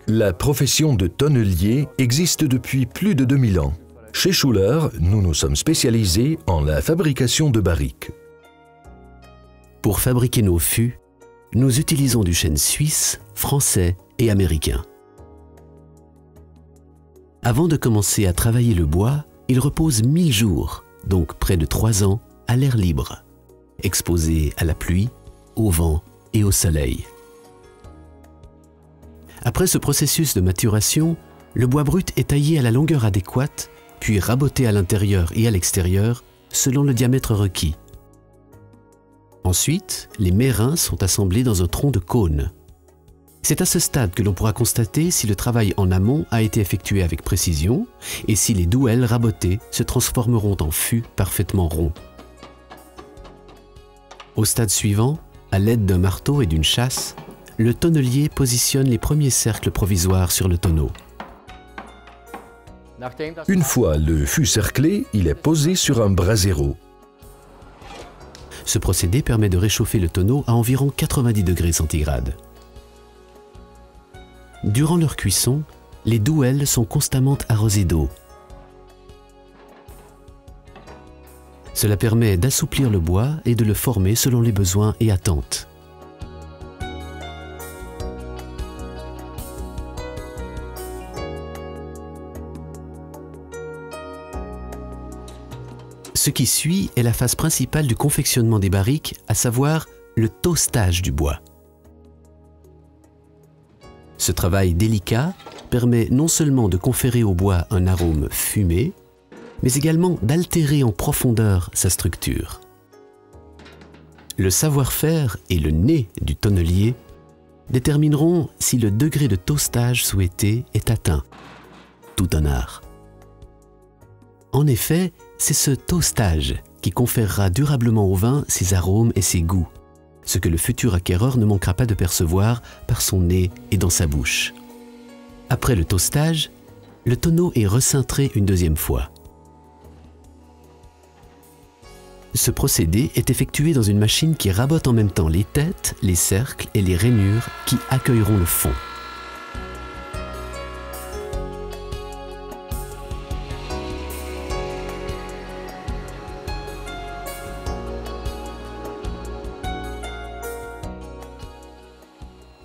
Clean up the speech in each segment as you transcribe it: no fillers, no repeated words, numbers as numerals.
La profession de tonnelier existe depuis plus de 2000 ans. Chez Schuler, nous nous sommes spécialisés en la fabrication de barriques. Pour fabriquer nos fûts, nous utilisons du chêne suisse, français et américain. Avant de commencer à travailler le bois, il repose 1000 jours, donc près de 3 ans, à l'air libre, exposé à la pluie, au vent et au soleil. Après ce processus de maturation, le bois brut est taillé à la longueur adéquate, puis raboté à l'intérieur et à l'extérieur selon le diamètre requis. Ensuite, les mérins sont assemblés dans un tronc de cône. C'est à ce stade que l'on pourra constater si le travail en amont a été effectué avec précision et si les douelles rabotées se transformeront en fûts parfaitement ronds. Au stade suivant, à l'aide d'un marteau et d'une chasse, le tonnelier positionne les premiers cercles provisoires sur le tonneau. Une fois le fût cerclé, il est posé sur un brasero. Ce procédé permet de réchauffer le tonneau à environ 90 degrés centigrades. Durant leur cuisson, les douelles sont constamment arrosées d'eau. Cela permet d'assouplir le bois et de le former selon les besoins et attentes. Ce qui suit est la phase principale du confectionnement des barriques, à savoir le toastage du bois. Ce travail délicat permet non seulement de conférer au bois un arôme fumé, mais également d'altérer en profondeur sa structure. Le savoir-faire et le nez du tonnelier détermineront si le degré de toastage souhaité est atteint. Tout un art. En effet, c'est ce toastage qui conférera durablement au vin ses arômes et ses goûts, ce que le futur acquéreur ne manquera pas de percevoir par son nez et dans sa bouche. Après le toastage, le tonneau est recintré une deuxième fois. Ce procédé est effectué dans une machine qui rabote en même temps les têtes, les cercles et les rainures qui accueilleront le fond.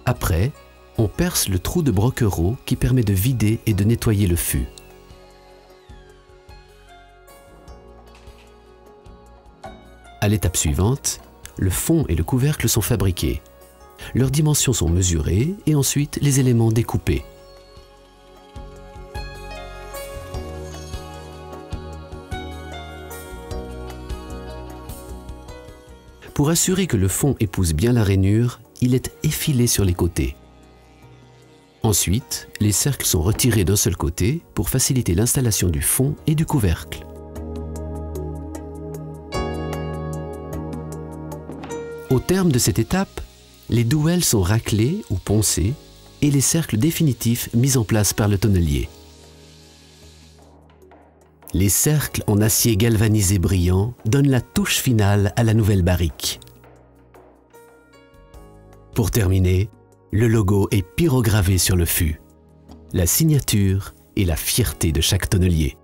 Après, on perce le trou de broquereau qui permet de vider et de nettoyer le fût. À l'étape suivante, le fond et le couvercle sont fabriqués. Leurs dimensions sont mesurées et ensuite les éléments découpés. Pour assurer que le fond épouse bien la rainure, il est effilé sur les côtés. Ensuite, les cercles sont retirés d'un seul côté pour faciliter l'installation du fond et du couvercle. Au terme de cette étape, les douelles sont raclées ou poncées et les cercles définitifs mis en place par le tonnelier. Les cercles en acier galvanisé brillant donnent la touche finale à la nouvelle barrique. Pour terminer, le logo est pyrogravé sur le fût, la signature et la fierté de chaque tonnelier.